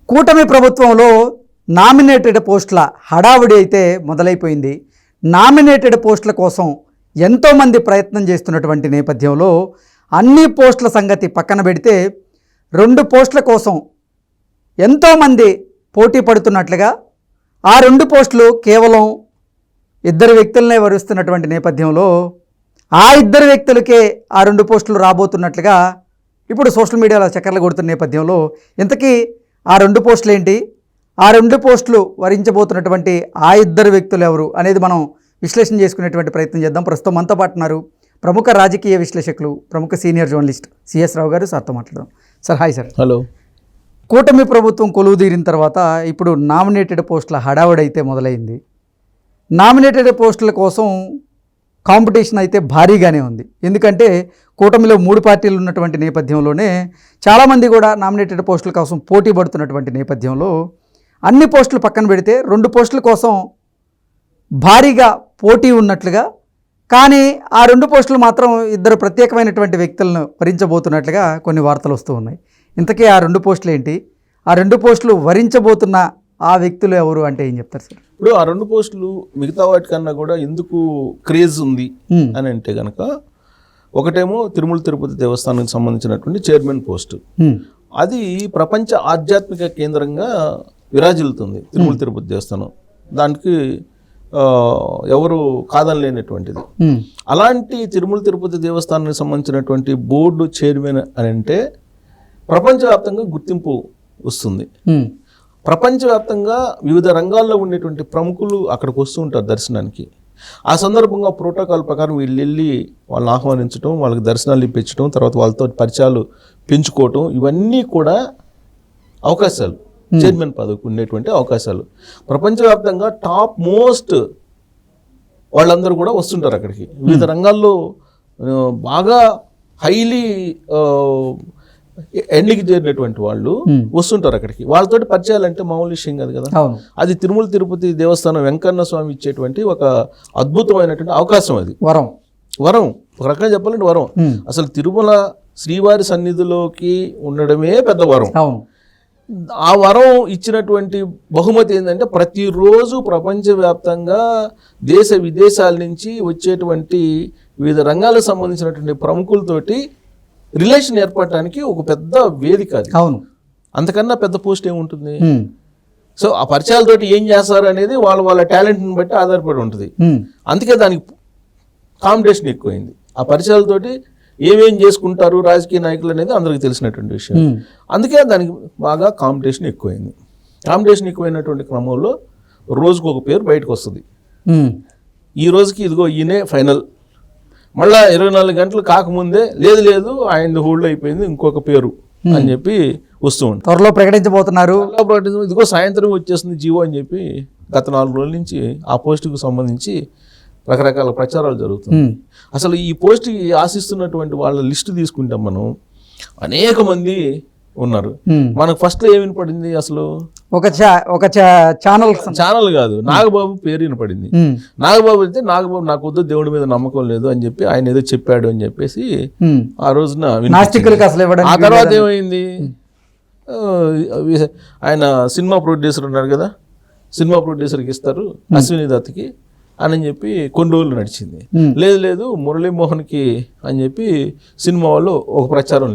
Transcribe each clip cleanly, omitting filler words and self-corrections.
కూటమి ప్రభుత్వంలో నామినేటెడ్ పోస్టుల హడావుడి అయితే మొదలైపోయింది. నామినేటెడ్ పోస్టుల కోసం ఎంతోమంది ప్రయత్నం చేస్తున్నటువంటి నేపథ్యంలో అన్ని పోస్టుల సంగతి పక్కన పెడితే 2 పోస్టుల కోసం ఎంతోమంది పోటీ పడుతున్నట్లుగా, ఆ 2 పోస్టులు కేవలం 2 వ్యక్తులనే వరుస్తున్నటువంటి నేపథ్యంలో ఆ 2 వ్యక్తులకే ఆ 2 పోస్టులు రాబోతున్నట్లుగా ఇప్పుడు సోషల్ మీడియాలో చక్కర్లు కొడుతున్న నేపథ్యంలో ఇంతకీ ఆ 2 పోస్టులు ఏంటి, ఆ 2 పోస్టులు వరించబోతున్నటువంటి ఆ 2 వ్యక్తులు ఎవరు అనేది మనం విశ్లేషణ చేసుకునేటువంటి ప్రయత్నం చేద్దాం. ప్రస్తుతం మనతో పాటు ఉన్నారు ప్రముఖ రాజకీయ విశ్లేషకులు, ప్రముఖ సీనియర్ జర్నలిస్ట్ సిఎస్ రావు గారు. సార్తో మాట్లాడదాం. Sir hi sir. హలో. కూటమి ప్రభుత్వం కొలువు తీరిన తర్వాత ఇప్పుడు నామినేటెడ్ పోస్టుల హడావుడి అయితే మొదలైంది. నామినేటెడ్ పోస్టుల కోసం కాంపిటీషన్ అయితే భారీగానే ఉంది. ఎందుకంటే కూటమిలో 3 పార్టీలు ఉన్నటువంటి నేపథ్యంలోనే చాలామంది కూడా నామినేటెడ్ పోస్టుల కోసం పోటీ పడుతున్నటువంటి నేపథ్యంలో అన్ని పోస్టులు పక్కన పెడితే 2 పోస్టుల కోసం భారీగా పోటీ ఉన్నట్లుగా, కానీ ఆ 2 పోస్టులు మాత్రం 2 ప్రత్యేకమైనటువంటి వ్యక్తులను వరించబోతున్నట్లుగా కొన్ని వార్తలు వస్తూ ఉన్నాయి. ఇంతకీ ఆ 2 పోస్టులు ఏంటి, ఆ 2 పోస్టులు వరించబోతున్న ఆ వ్యక్తులు ఎవరు అంటే ఏం చెప్తారు సార్? ఇప్పుడు ఆ 2 పోస్టులు మిగతా వాటికన్నా కూడా ఎందుకు క్రేజ్ ఉంది అని అంటే కనుక, ఒకటేమో తిరుమల తిరుపతి దేవస్థానానికి సంబంధించినటువంటి చైర్మన్ పోస్టు. అది ప్రపంచ ఆధ్యాత్మిక కేంద్రంగా విరాజిల్లుతుంది తిరుమల తిరుపతి దేవస్థానం. దానికి ఎవరు కాదనలేనటువంటిది. అలాంటి తిరుమల తిరుపతి దేవస్థానానికి సంబంధించినటువంటి బోర్డు చైర్మన్ అని అంటే ప్రపంచవ్యాప్తంగా గుర్తింపు వస్తుంది. ప్రపంచవ్యాప్తంగా వివిధ రంగాల్లో ఉండేటువంటి ప్రముఖులు అక్కడికి వస్తూ ఉంటారు దర్శనానికి. ఆ సందర్భంగా ప్రోటోకాల్ ప్రకారం వీళ్ళు వెళ్ళి వాళ్ళని ఆహ్వానించడం, వాళ్ళకి దర్శనాలు ఇప్పించడం, తర్వాత వాళ్ళతో పరిచయాలు పెంచుకోవటం, ఇవన్నీ కూడా అవకాశాలు, చైర్మన్ పదవికి ఉండేటువంటి అవకాశాలు. ప్రపంచవ్యాప్తంగా టాప్ మోస్ట్ వాళ్ళందరూ కూడా వస్తుంటారు అక్కడికి. వివిధ రంగాల్లో బాగా హైలీ ఎండ్కి చేరినటువంటి వాళ్ళు వస్తుంటారు అక్కడికి. వాళ్ళతోటి పరిచయాలు అంటే మామూలు విషయం కాదు కదా. అది తిరుమల తిరుపతి దేవస్థానం వెంకన్న స్వామి ఇచ్చేటువంటి ఒక అద్భుతమైనటువంటి అవకాశం. అది వరం, ఒక రకంగా చెప్పాలంటే వరం. అసలు తిరుమల శ్రీవారి సన్నిధిలోకి ఉండడమే పెద్ద వరం. ఆ వరం ఇచ్చినటువంటి బహుమతి ఏంటంటే ప్రతిరోజు ప్రపంచవ్యాప్తంగా దేశ విదేశాల నుంచి వచ్చేటువంటి వివిధ రంగాలకు సంబంధించినటువంటి ప్రముఖులతోటి రిలేషన్ ఏర్పడటానికి ఒక పెద్ద వేదిక అది. అవును, అంతకన్నా పెద్ద పోస్ట్ ఏముంటుంది? సో ఆ పరిచయాలతోటి ఏం చేస్తారు అనేది వాళ్ళ టాలెంట్ని బట్టి ఆధారపడి ఉంటుంది. అందుకే దానికి కాంపిటీషన్ ఎక్కువైంది. ఆ పరిచయాలతోటి ఏమేం చేసుకుంటారు రాజకీయ నాయకులు అనేది అందరికి తెలిసినటువంటి విషయం. అందుకే దానికి బాగా కాంపిటీషన్ ఎక్కువైంది. కాంపిటీషన్ ఎక్కువైనటువంటి క్రమంలో రోజుకు ఒక పేరు బయటకు వస్తుంది. ఈ రోజుకి ఇదిగో ఈయనే ఫైనల్, మళ్ళా 24 గంటలు కాకముందే లేదు ఆయన హోల్డ్ అయిపోయింది ఇంకొక పేరు అని చెప్పి వస్తూ ఉంటుంది. త్వరలో ప్రకటించబోతున్నారు, ఇదిగో సాయంత్రం వచ్చేస్తుంది జీవో అని చెప్పి గత 4 రోజుల నుంచి ఆ పోస్టుకు సంబంధించి రకరకాల ప్రచారాలు జరుగుతుంది. అసలు ఈ పోస్ట్కి ఆశిస్తున్నటువంటి వాళ్ళ లిస్టు తీసుకుంటాం మనం, అనేక మంది ఉన్నారు. మనకు ఫస్ట్లో ఏమి వినపడింది? అసలు ఒక ఛానల్ కాదు, నాగబాబు పేరు వినపడింది. నాగబాబు అయితే నాగబాబు నాకు వద్దు, దేవుడి మీద నమ్మకం లేదు అని చెప్పి ఆయన ఏదో చెప్పాడు అని చెప్పేసి ఆ రోజున. ఆ తర్వాత ఏమైంది? ఆయన సినిమా ప్రొడ్యూసర్ ఉన్నారు కదా, సినిమా ప్రొడ్యూసర్కి ఇస్తారు అశ్విని దత్కి అని చెప్పి కొన్ని రోజులు నడిచింది. లేదు మురళీమోహన్కి అని చెప్పి సినిమా వాళ్ళు ఒక ప్రచారం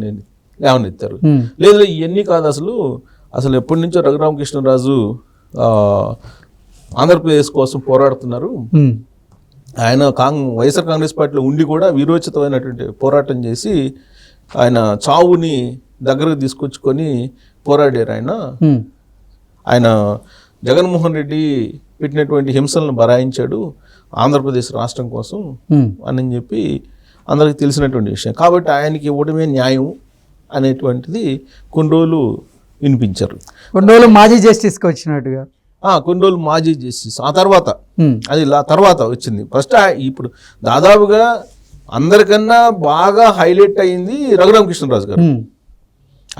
లేవనెత్తారు. లేదు ఇవన్నీ కాదు, అసలు ఎప్పటి నుంచో రఘురామకృష్ణరాజు ఆంధ్రప్రదేశ్ కోసం పోరాడుతున్నారు. ఆయన వైఎస్ఆర్ కాంగ్రెస్ పార్టీలో ఉండి కూడా వీరోచితమైనటువంటి పోరాటం చేసి ఆయన చావుని దగ్గరకు తీసుకొచ్చుకొని పోరాడారు. ఆయన జగన్మోహన్ రెడ్డి పెట్టినటువంటి హింసలను బరాయించాడు ఆంధ్రప్రదేశ్ రాష్ట్రం కోసం అని చెప్పి అందరికి తెలిసినటువంటి విషయం. కాబట్టి ఆయనకి ఇవ్వడమే న్యాయం అనేటువంటిది కొన్ని రోజులు వినిపించారు. కొన్ని రోజులు మాజీ జస్టిస్కి వచ్చినట్టుగా, కొన్ని రోజులు మాజీ జస్టిస్. ఆ తర్వాత అది తర్వాత వచ్చింది. ఫస్ట్ ఇప్పుడు దాదాపుగా అందరికన్నా బాగా హైలైట్ అయింది రఘురామకృష్ణరాజు గారు.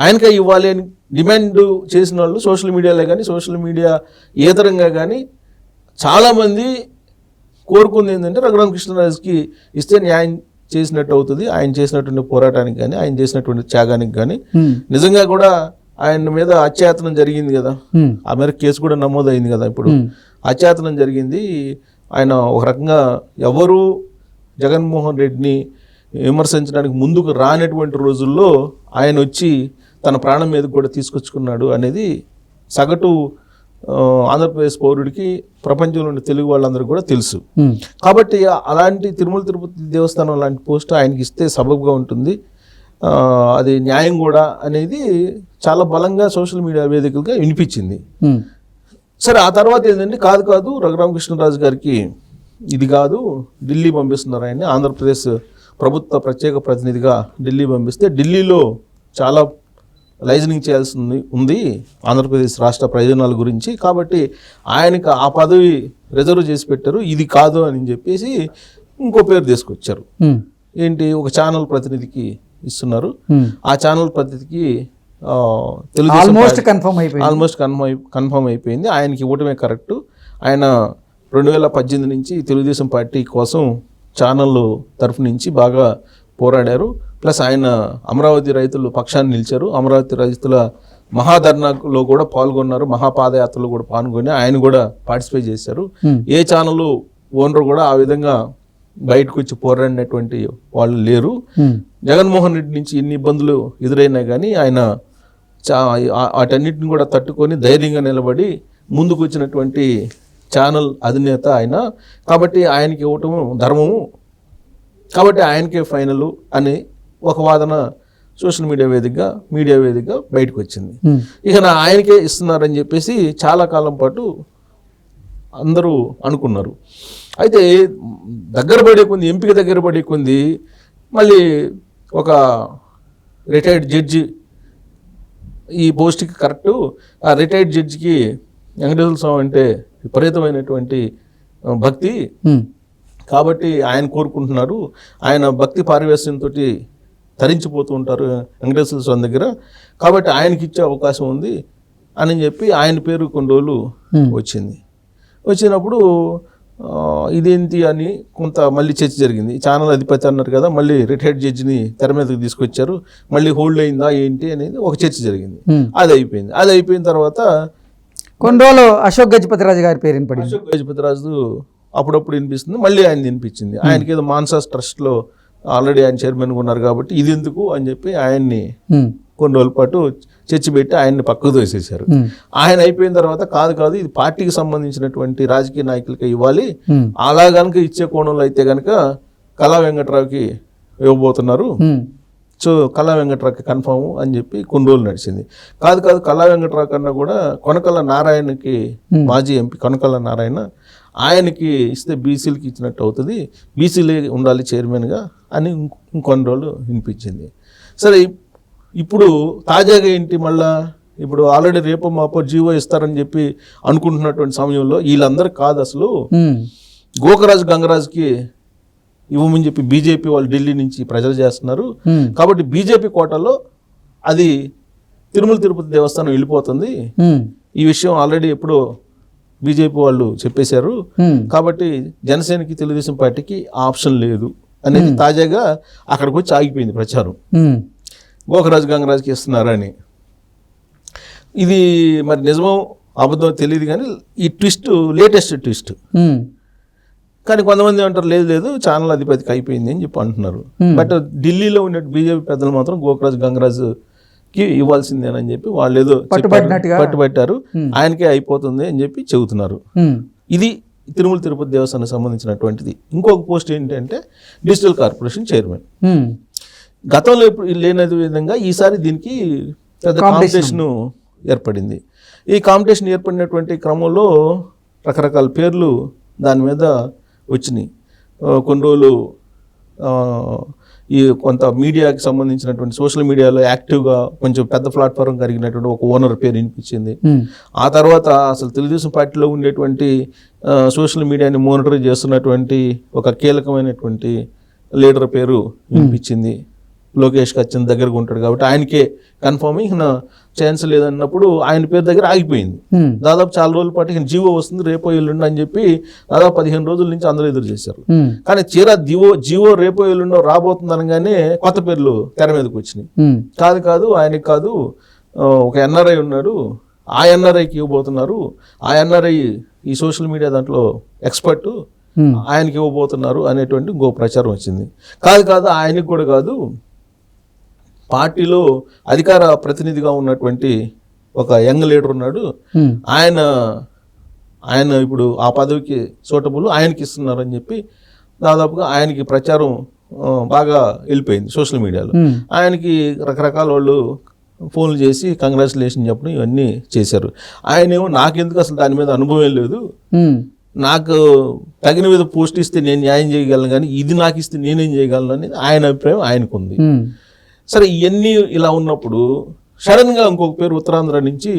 ఆయనకే ఇవ్వాలి అని డిమాండ్ చేసిన వాళ్ళు సోషల్ మీడియాలో కానీ సోషల్ మీడియా ఏతరంగా కానీ చాలామంది కోరుకుంది ఏంటంటే రఘురామకృష్ణరాజుకి ఇస్తే న్యాయం చేసినట్టు అవుతుంది. ఆయన చేసినటువంటి పోరాటానికి కానీ ఆయన చేసినటువంటి త్యాగానికి కానీ నిజంగా కూడా ఆయన మీద అత్యాయతనం జరిగింది కదా, ఆ మేరకు కేసు కూడా నమోదైంది కదా. ఇప్పుడు అత్యాయతనం జరిగింది. ఆయన ఒక రకంగా ఎవరు జగన్మోహన్ రెడ్డిని విమర్శించడానికి ముందుకు రానటువంటి రోజుల్లో ఆయన వచ్చి తన ప్రాణం మీద కూడా తీసుకొచ్చుకున్నాడు అనేది సగటు ఆంధ్రప్రదేశ్ పౌరుడికి, ప్రపంచంలోని తెలుగు వాళ్ళందరూ కూడా తెలుసు. కాబట్టి అలాంటి తిరుమల తిరుపతి దేవస్థానం లాంటి పోస్ట్ ఆయనకి ఇస్తే సబబుగా ఉంటుంది, అది న్యాయం కూడా అనేది చాలా బలంగా సోషల్ మీడియా వేదికలుగా వినిపించింది. సరే, ఆ తర్వాత ఏంటంటే కాదు రఘురామకృష్ణరాజు గారికి ఇది కాదు, ఢిల్లీ పంపిస్తున్నారు ఆయన్ని. ఆంధ్రప్రదేశ్ ప్రభుత్వ ప్రత్యేక ప్రతినిధిగా ఢిల్లీ పంపిస్తే ఢిల్లీలో చాలా లైజనింగ్ చేయాల్సి ఉంది ఆంధ్రప్రదేశ్ రాష్ట్ర ప్రయోజనాల గురించి. కాబట్టి ఆయనకు ఆ పదవి రిజర్వ్ చేసి పెట్టారు, ఇది కాదు అని చెప్పేసి ఇంకో పేరు తీసుకొచ్చారు. ఏంటి, ఒక ఛానల్ ప్రతినిధికి ఇస్తున్నారు. ఆ ఛానల్ ప్రతినిధికి ఆల్మోస్ట్ కన్ఫర్మ్ అయిపోయింది, ఆయనకి ఇవ్వటమే కరెక్ట్. ఆయన 2018 నుంచి తెలుగుదేశం పార్టీ కోసం ఛానల్ తరఫు నుంచి బాగా పోరాడారు. ప్లస్ ఆయన అమరావతి రైతుల పక్షాన్ని నిలిచారు. అమరావతి రైతుల మహాధర్నాలో కూడా పాల్గొన్నారు, మహాపాదయాత్రలో కూడా పాల్గొని ఆయన కూడా పార్టిసిపేట్ చేశారు. ఏ ఛానల్ ఓనర్ కూడా ఆ విధంగా బయటకు వచ్చి పోరాడినటువంటి వాళ్ళు లేరు. జగన్మోహన్ రెడ్డి నుంచి ఎన్ని ఇబ్బందులు ఎదురైనా కానీ ఆయన వాటన్నిటిని కూడా తట్టుకొని ధైర్యంగా నిలబడి ముందుకు వచ్చినటువంటి ఛానల్ అధినేత ఆయన. కాబట్టి ఆయనకి ఇవ్వటం ధర్మము, కాబట్టి ఆయనకే ఫైనల్ అని ఒక వాదన సోషల్ మీడియా వేదికగా బయటకు వచ్చింది. ఇక ఆయనకే ఇస్తున్నారని చెప్పేసి చాలా కాలం పాటు అందరూ అనుకున్నారు. అయితే ఎంపిక దగ్గర పడే కొంది మళ్ళీ ఒక రిటైర్డ్ జడ్జి ఈ పోస్ట్కి కరెక్టు. ఆ రిటైర్డ్ జడ్జికి వెంకటేశ్వర స్వామి అంటే విపరీతమైనటువంటి భక్తి, కాబట్టి ఆయన కోరుకుంటున్నారు, ఆయన భక్తి పారివేశ్యంతో తరించిపోతూ ఉంటారు వెంకటేశ్వర స్వామి దగ్గర, కాబట్టి ఆయనకి ఇచ్చే అవకాశం ఉంది అని చెప్పి ఆయన పేరు కొన్ని రోజులు వచ్చినప్పుడు ఇదేంటి అని కొంత మళ్ళీ చర్చ జరిగింది. ఛానల్ అధిపతి అన్నారు కదా, మళ్ళీ రిటైర్డ్ జడ్జిని తెర మీదకి తీసుకొచ్చారు, మళ్ళీ హోల్డ్ అయిందా ఏంటి అనేది ఒక చర్చ జరిగింది. అది అయిపోయిన తర్వాత కొన్ని రోజులు అశోక్ గజపతిరాజు గారి పేరు వినపడింది. అశోక్ గజపతిరాజు అప్పుడప్పుడు వినిపిస్తుంది, మళ్ళీ ఆయన వినిపించింది. ఆయనకి ఏదో మాన్సాస్ ట్రస్ట్లో ఆల్రెడీ ఆయన చైర్మన్గా ఉన్నారు కాబట్టి ఇది ఎందుకు అని చెప్పి ఆయన్ని కొన్ని రోజుల పాటు చర్చి పెట్టి ఆయన్ని పక్కకు తోసేశారు. ఆయన అయిపోయిన తర్వాత కాదు ఇది పార్టీకి సంబంధించినటువంటి రాజకీయ నాయకులకి ఇవ్వాలి, అలా కనుక ఇచ్చే కోణంలో అయితే కనుక కళా వెంకట్రావుకి ఇవ్వబోతున్నారు, సో కళా వెంకట్రావుకి కన్ఫర్మ్ అని చెప్పి కొన్ని రోజులు నడిచింది. కాదు కళా వెంకట్రావు కన్నా కూడా కొనకళ్ళ నారాయణకి, మాజీ ఎంపీ కొనకళ్ళ నారాయణ, ఆయనకి ఇస్తే బీసీలకి ఇచ్చినట్టు అవుతుంది, బీసీలే ఉండాలి చైర్మన్గా అని ఇంకొన్ని రోజులు వినిపించింది. సరే, ఇప్పుడు తాజాగా ఏంటి, మళ్ళా ఇప్పుడు ఆల్రెడీ రేపు మాపో జీవో ఇస్తారని చెప్పి అనుకుంటున్నటువంటి సమయంలో వీళ్ళందరూ కాదు, అసలు గోకరాజు గంగరాజుకి ఇవ్వమని చెప్పి బీజేపీ వాళ్ళు ఢిల్లీ నుంచి ప్రజలు చేస్తున్నారు. కాబట్టి బీజేపీ కోటాలో అది తిరుమల తిరుపతి దేవస్థానం వెళ్ళిపోతుంది. ఈ విషయం ఆల్రెడీ ఎప్పుడో బీజేపీ వాళ్ళు చెప్పేశారు. కాబట్టి జనసేనకి, తెలుగుదేశం పార్టీకి ఆప్షన్ లేదు అనేది తాజాగా అక్కడికి వచ్చి ఆగిపోయింది ప్రచారం, గోకరాజు గంగరాజుకి ఇస్తున్నారని. ఇది మరి నిజమో అబద్ధం తెలియదు, కానీ ఈ లేటెస్ట్ ట్విస్ట్. కానీ కొంతమంది అంటారు లేదు ఛానల్ అధిపతికి అయిపోయింది అని చెప్పి అంటున్నారు. బట్ ఢిల్లీలో ఉండే బీజేపీ పెద్దలు మాత్రం గోకరాజు గంగరాజుకి ఇవ్వాల్సిందేనని చెప్పి వాళ్ళు ఏదో పట్టుబట్టారు, ఆయనకే అయిపోతుంది అని చెప్పి చెబుతున్నారు. ఇది తిరుమల తిరుపతి దేవస్థానానికి సంబంధించినటువంటిది. ఇంకొక పోస్ట్ ఏంటంటే డిజిటల్ కార్పొరేషన్ చైర్మన్. గతంలో లేని విధంగా ఈసారి దీనికి పెద్ద కాంపిటీషన్ ఏర్పడింది. ఈ కాంపిటీషన్ ఏర్పడినటువంటి క్రమంలో రకరకాల పేర్లు దాని మీద వచ్చినాయి. కొన్ని రోజులు ఈ కొంత మీడియాకి సంబంధించినటువంటి సోషల్ మీడియాలో యాక్టివ్గా కొంచెం పెద్ద ప్లాట్ఫామ్ కలిగినటువంటి ఒక ఓనర్ పేరు వినిపించింది. ఆ తర్వాత అసలు తెలుగుదేశం పార్టీలో ఉండేటువంటి సోషల్ మీడియాని మానిటర్ చేస్తున్నటువంటి ఒక కీలకమైనటువంటి లీడర్ పేరు వినిపించింది. లోకేష్ అత్యంత దగ్గరగా ఉంటాడు కాబట్టి ఆయనకే కన్ఫర్మ్, ఇక ఛాన్స్ లేదన్నప్పుడు ఆయన పేరు దగ్గర ఆగిపోయింది. దాదాపు చాలా రోజుల పాటు ఇక జీవో వస్తుంది రేపో ఎల్లుండి అని చెప్పి దాదాపు 15 రోజుల నుంచి అందరూ ఎదురు చేశారు. కానీ చీరా జీవో రేపో ఎల్లుండో రాబోతుంది అనగానే కొత్త పేర్లు తెర మీదకి వచ్చినాయి. కాదు ఆయనకి కాదు, ఒక ఎన్ఆర్ఐ ఉన్నాడు, ఆ ఎన్ఆర్ఐకి ఇవ్వబోతున్నారు, ఆ ఎన్ఆర్ఐ ఈ సోషల్ మీడియా దాంట్లో ఎక్స్పర్టు, ఆయనకి ఇవ్వబోతున్నారు అనేటువంటి ఇంకో ప్రచారం వచ్చింది. కాదు ఆయనకి కూడా కాదు, పార్టీలో అధికార ప్రతినిధిగా ఉన్నటువంటి ఒక యంగ్ లీడర్ ఉన్నాడు, ఆయన ఇప్పుడు ఆ పదవికి సూటబుల్, ఆయనకి ఇస్తున్నారు అని చెప్పి దాదాపుగా ఆయనకి ప్రచారం బాగా వెళ్ళిపోయింది సోషల్ మీడియాలో. ఆయనకి రకరకాల వాళ్ళు ఫోన్లు చేసి కంగ్రాచులేషన్ చెప్పడం ఇవన్నీ చేశారు. ఆయనేమో నాకెందుకు అసలు దాని మీద అనుభవం లేదు, నాకు తగిన మీద పోస్ట్ ఇస్తే నేను న్యాయం చేయగలను, కానీ ఇది నాకు ఇస్తే నేనేం చేయగలను అనేది ఆయన అభిప్రాయం ఆయనకుంది. సరే, ఇవన్నీ ఇలా ఉన్నప్పుడు సడన్గా ఇంకొక పేరు ఉత్తరాంధ్ర నుంచి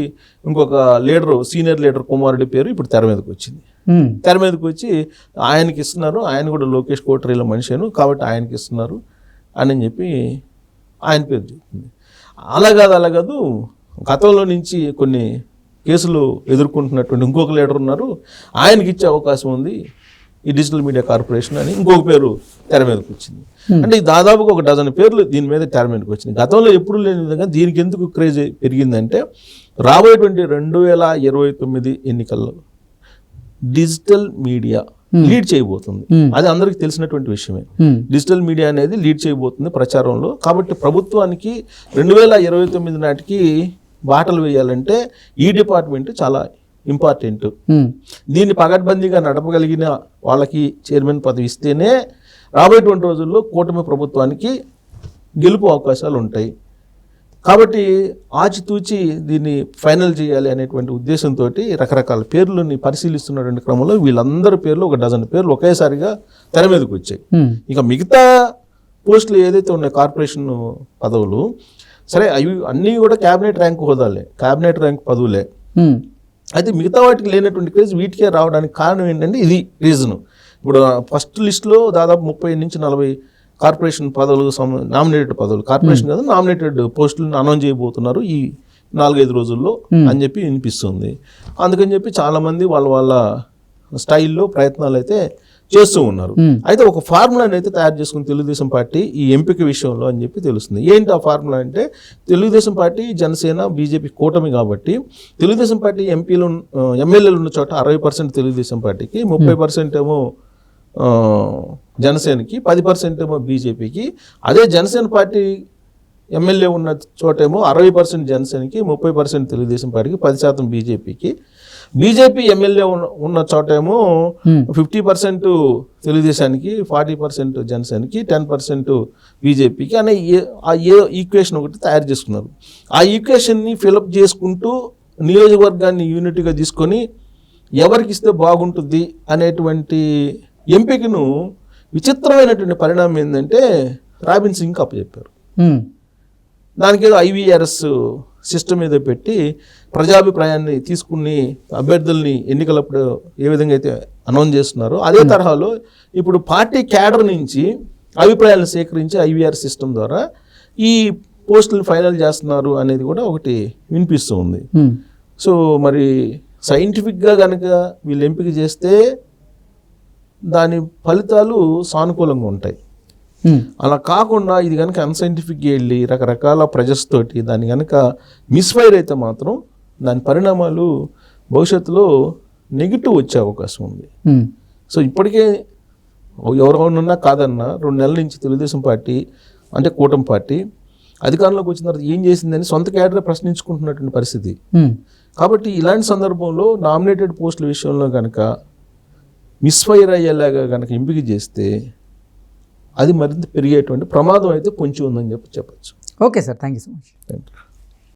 ఇంకొక లీడరు, సీనియర్ లీడర్ కుమారుడి పేరు ఇప్పుడు తెర మీదకి వచ్చింది. తెర మీదకి వచ్చి ఆయనకి ఇస్తున్నారు, ఆయన కూడా లోకేష్ కోటరీల మనిషిను కాబట్టి ఆయనకి ఇస్తున్నారు అని చెప్పి ఆయన పేరు చెప్తుంది. అలా కాదు, గతంలో నుంచి కొన్ని కేసులు ఎదుర్కొంటున్నటువంటి ఇంకొక లీడర్ ఉన్నారు, ఆయనకి ఇచ్చే అవకాశం ఉంది ఈ డిజిటల్ మీడియా కార్పొరేషన్ అని ఇంకొక పేరు తెర మీదకి వచ్చింది. అంటే దాదాపుగా ఒక డజన్ పేర్లు దీని మీద తెర మీదకి వచ్చినాయి. గతంలో ఎప్పుడు లేని విధంగా దీనికి ఎందుకు క్రేజ్ పెరిగిందంటే రాబోయేటువంటి 2029 ఎన్నికల్లో డిజిటల్ మీడియా లీడ్ చేయబోతుంది. అది అందరికీ తెలిసినటువంటి విషయమే. డిజిటల్ మీడియా అనేది లీడ్ చేయబోతుంది ప్రచారంలో. కాబట్టి ప్రభుత్వానికి 2029 నాటికి బాటలు వేయాలంటే ఈ డిపార్ట్మెంట్ చాలా ఇంపార్టెంట్. దీన్ని పగడ్బందీగా నడపగలిగిన వాళ్ళకి చైర్మన్ పదవి ఇస్తేనే రాబోయేటువంటి రోజుల్లో కూటమి ప్రభుత్వానికి గెలుపు అవకాశాలు ఉంటాయి. కాబట్టి ఆచితూచి దీన్ని ఫైనల్ చేయాలి అనేటువంటి ఉద్దేశంతో రకరకాల పేర్లని పరిశీలిస్తున్నటువంటి క్రమంలో వీళ్ళందరి పేర్లు, ఒక డజన్ పేర్లు ఒకేసారిగా తెర మీదకి వచ్చాయి. ఇక మిగతా పోస్టులు ఏదైతే ఉన్నాయో కార్పొరేషన్ పదవులు, సరే అవి అన్నీ కూడా క్యాబినెట్ ర్యాంక్ హోదాలే, క్యాబినెట్ ర్యాంక్ పదవులే. అయితే మిగతా వాటికి లేనటువంటి క్రేజ్ వీటికే రావడానికి కారణం ఏంటంటే ఇది రీజను. ఇప్పుడు ఫస్ట్ లిస్టులో దాదాపు 30 నుంచి 40 కార్పొరేషన్ పదవులు, నామినేటెడ్ పదవులు, కార్పొరేషన్ కాదు నామినేటెడ్ పోస్టులను అనౌన్స్ చేయబోతున్నారు ఈ 4-5 రోజుల్లో అని చెప్పి వినిపిస్తుంది. అందుకని చెప్పి చాలామంది వాళ్ళ స్టైల్లో ప్రయత్నాలు అయితే చేస్తూ ఉన్నారు. అయితే ఒక ఫార్ములాని అయితే తయారు చేసుకుని తెలుగుదేశం పార్టీ ఈ ఎంపిక విషయంలో అని చెప్పి తెలుస్తుంది. ఏంటి ఆ ఫార్ములా అంటే, తెలుగుదేశం పార్టీ, జనసేన, బీజేపీ కూటమి కాబట్టి తెలుగుదేశం పార్టీ ఎమ్మెల్యేలు ఉన్న చోట 60% తెలుగుదేశం పార్టీకి, 30% ఏమో జనసేనకి, 10% ఏమో బీజేపీకి. అదే జనసేన పార్టీ ఎమ్మెల్యే ఉన్న చోటేమో 60% జనసేనకి, 30% తెలుగుదేశం పార్టీకి, 10% బీజేపీకి. బీజేపీ ఎమ్మెల్యే ఉన్న చోటేమో 50% తెలుగుదేశానికి, 40% జనసేనకి, 10% బీజేపీకి అనే ఈక్వేషన్ ఒకటి తయారు చేసుకున్నారు. ఆ ఈక్వేషన్ని ఫిలప్ చేసుకుంటూ నియోజకవర్గాన్ని యూనిట్గా తీసుకొని ఎవరికి ఇస్తే బాగుంటుంది అనేటువంటి ఎంపికను విచిత్రమైనటువంటి పరిణామం ఏంటంటే రాబిన్ సింగ్ అప్పచెప్పారు. దానికి ఏదో IVRS సిస్టమ్ ఏదో పెట్టి ప్రజాభిప్రాయాన్ని తీసుకుని అభ్యర్థుల్ని ఎన్నికలప్పుడు ఏ విధంగా అయితే అనౌన్స్ చేస్తున్నారో అదే తరహాలో ఇప్పుడు పార్టీ క్యాడర్ నుంచి అభిప్రాయాలను సేకరించి IVR సిస్టమ్ ద్వారా ఈ పోస్టులను ఫైనల్ చేస్తున్నారు అనేది కూడా ఒకటి వినిపిస్తూ ఉంది. సో మరి సైంటిఫిక్గా కనుక వీళ్ళు ఎంపిక చేస్తే దాని ఫలితాలు సానుకూలంగా ఉంటాయి. అలా కాకుండా ఇది కనుక అన్సైంటిఫిక్గా వెళ్ళి రకరకాల ప్రెజర్స్ తోటి దాన్ని కనుక మిస్ఫైర్ అయితే మాత్రం దాని పరిణామాలు భవిష్యత్తులో నెగిటివ్ వచ్చే అవకాశం ఉంది. సో ఇప్పటికే ఎవరెవరున్నా కాదన్నా 2 నెలల నుంచి తెలుగుదేశం పార్టీ అంటే కూటమి పార్టీ అధికారంలోకి వచ్చిన తర్వాత ఏం చేసిందని సొంత క్యాడర్ ప్రశ్నించుకుంటున్నటువంటి పరిస్థితి. కాబట్టి ఇలాంటి సందర్భంలో నామినేటెడ్ పోస్టుల విషయంలో కనుక మిస్ఫైర్ అయ్యేలాగా కనుక ఎంపిక చేస్తే అది మరింత పెరిగేటువంటి ప్రమాదం అయితే పొంచి ఉందని చెప్పచ్చు. Okay sir, thank you so much. Thank you.